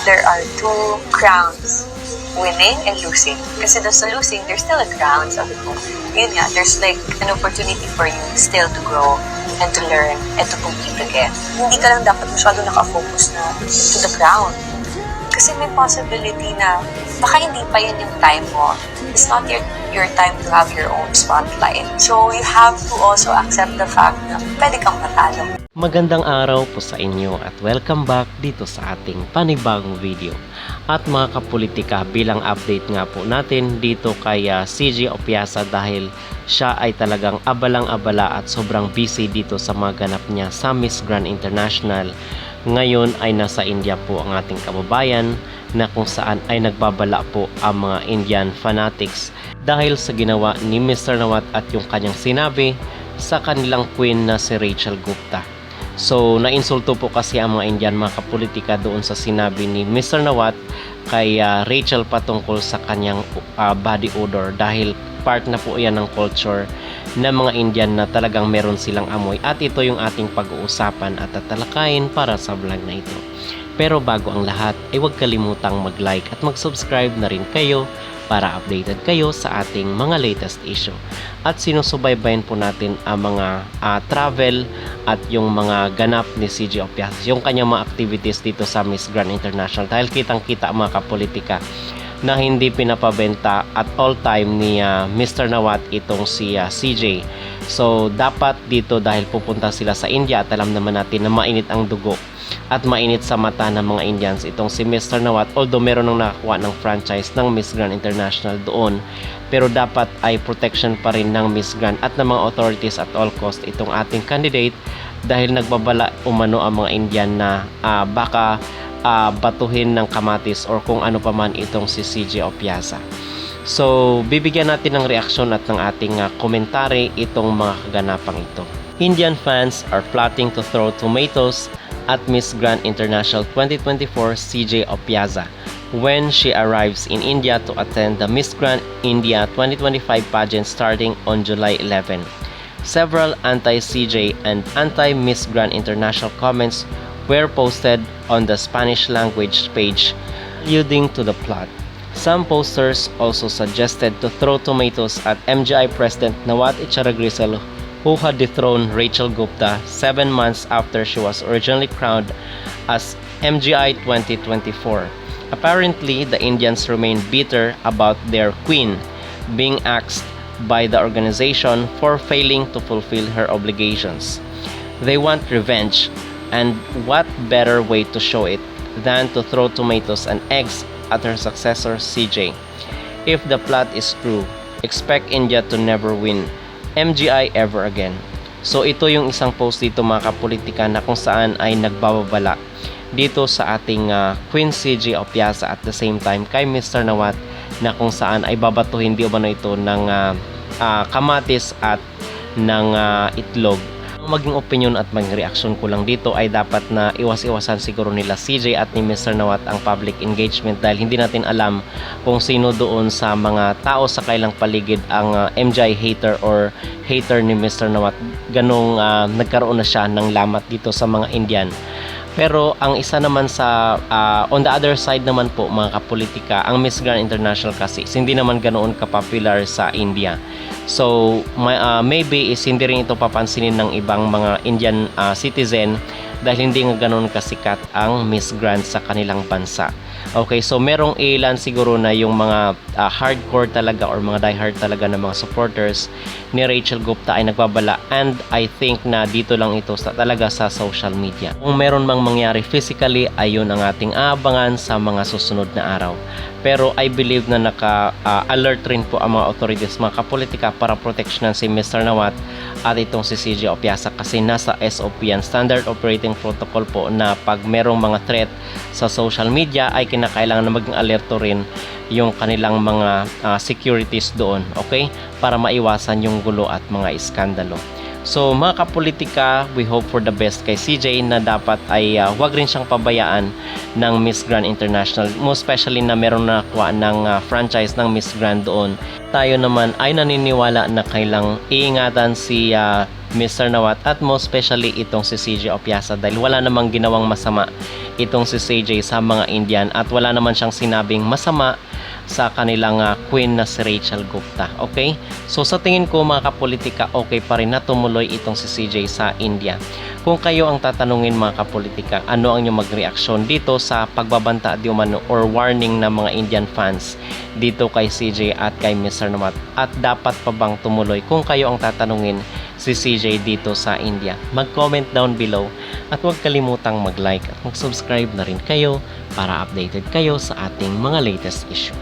there are two crowns, winning and losing. Kasi doon sa losing, there's still a crown. Sabi ko, yun nga, there's like an opportunity for you still to grow and to learn and to compete again. Hindi ka lang dapat masyado nakafocus na to the crown. Kasi may possibility na baka hindi pa yun yung time mo. It's not your time to have your own spotlight. So you have to also accept the fact na pwede kang matalo. Magandang araw po sa inyo at welcome back dito sa ating panibagong video. At mga kapolitika, bilang update nga po natin dito kay CJ Opiasa dahil siya ay talagang abalang-abala at sobrang busy dito sa mga ganap niya sa Miss Grand International. Ngayon ay nasa India po ang ating kababayan na kung saan ay nagbabala po ang mga Indian fanatics dahil sa ginawa ni Mr. Nawat at yung kanyang sinabi sa kanilang queen na si Rachel Gupta. So, nainsulto po kasi ang mga Indian mga kapolitika doon sa sinabi ni Mr. Nawat kay Rachel patungkol sa kanyang body odor dahil part na po yan ng culture ng mga Indian na talagang meron silang amoy at ito yung ating pag-uusapan at tatalakayin para sa vlog na ito. Pero bago ang lahat ay huwag kalimutang mag-like at mag-subscribe na rin kayo para updated kayo sa ating mga latest issue. At sinusubaybayan po natin ang mga travel at yung mga ganap ni CJ Opiasa, yung kanyang mga activities dito sa Miss Grand International dahil kitang-kita mga kapolitika na hindi pinapabenta at all time ni Mr. Nawat itong si CJ. So dapat dito dahil pupunta sila sa India at alam naman natin na mainit ang dugo at mainit sa mata ng mga Indians itong si Mr. Nawat, although meron nang nakakuha ng franchise ng Miss Grand International doon, pero dapat ay protection pa rin ng Miss Grand at ng mga authorities at all cost itong ating candidate dahil nagbabala umano ang mga Indian na baka batuhin ng kamatis or kung ano pa man itong si CJ Opiasa. So bibigyan natin ng reaksyon at ng ating komentary itong mga kaganapang ito. Indian fans are plotting to throw tomatoes at Miss Grand International 2024 CJ Opiasa when she arrives in India to attend the Miss Grand India 2025 pageant starting on July 11. Several anti-CJ and anti-Miss Grand International comments were posted on the Spanish language page alluding to the plot. Some posters also suggested to throw tomatoes at MGI President Nawat Echaragrisel, who had dethroned Rachel Gupta 7 months after she was originally crowned as MGI 2024. Apparently, the Indians remain bitter about their queen being axed by the organization for failing to fulfill her obligations. They want revenge, and what better way to show it than to throw tomatoes and eggs at her successor CJ. If the plot is true, expect India to never win MGI ever again. So ito yung isang post dito mga kapolitika na kung saan ay nagbababala dito sa ating Queen CJ Opiasa at the same time kay Mr. Nawat na kung saan ay babatuhin di umano ito ng kamatis at ng itlog. Maging opinion at maging reaction ko lang dito ay dapat na iwas-iwasan siguro nila CJ at ni Mr. Nawat ang public engagement dahil hindi natin alam kung sino doon sa mga tao sa kailang paligid ang MGI hater or hater ni Mr. Nawat. Ganong nagkaroon na siya ng lamat dito sa mga Indian. Pero ang isa naman sa on the other side naman po mga kapolitika, ang Miss Grand International kasi hindi naman ganoon ka-popular sa India. So maybe is hindi rin ito papansinin ng ibang mga Indian citizen dahil hindi nga ganoon kasikat ang Miss Grand sa kanilang bansa. Okay, so merong ilan siguro na yung mga hardcore talaga or mga diehard talaga ng mga supporters ni Rachel Gupta ay nagbabala, and I think na dito lang ito talaga sa social media. Kung meron mang mangyari physically, ayun ang ating aabangan sa mga susunod na araw. Pero I believe na naka-alert rin po ang mga authorities, mga kapolitika para proteksyonan si Mr. Nawat at itong si CJ Opiasa kasi nasa SOP yan, Standard Operating Protocol po, na pag merong mga threat sa social media ay kinakailangan na maging alerto rin yung kanilang mga securities doon, okay? Para maiwasan yung gulo at mga iskandalo. So mga kapolitika, we hope for the best kay CJ na dapat ay wag rin siyang pabayaan ng Miss Grand International, most especially na meron na nakuha ng franchise ng Miss Grand doon. Tayo naman ay naniniwala na kailang iingatan si Mr. Nawat at most especially itong si CJ Opiasa dahil wala namang ginawang masama itong si CJ sa mga Indian at wala naman siyang sinabing masama sa kanilang queen na si Rachel Gupta. Okay? So sa tingin ko mga kapolitika, okay pa rin na tumuloy itong si CJ sa India. Kung kayo ang tatanungin mga kapolitika, ano ang inyong magreaksyon dito sa pagbabanta di umano or warning ng mga Indian fans dito kay CJ at kay Mr. Nawat? At dapat pa bang tumuloy kung kayo ang tatanungin si CJ dito sa India? Mag-comment down below at huwag kalimutang mag-like at mag-subscribe na rin kayo para updated kayo sa ating mga latest issue.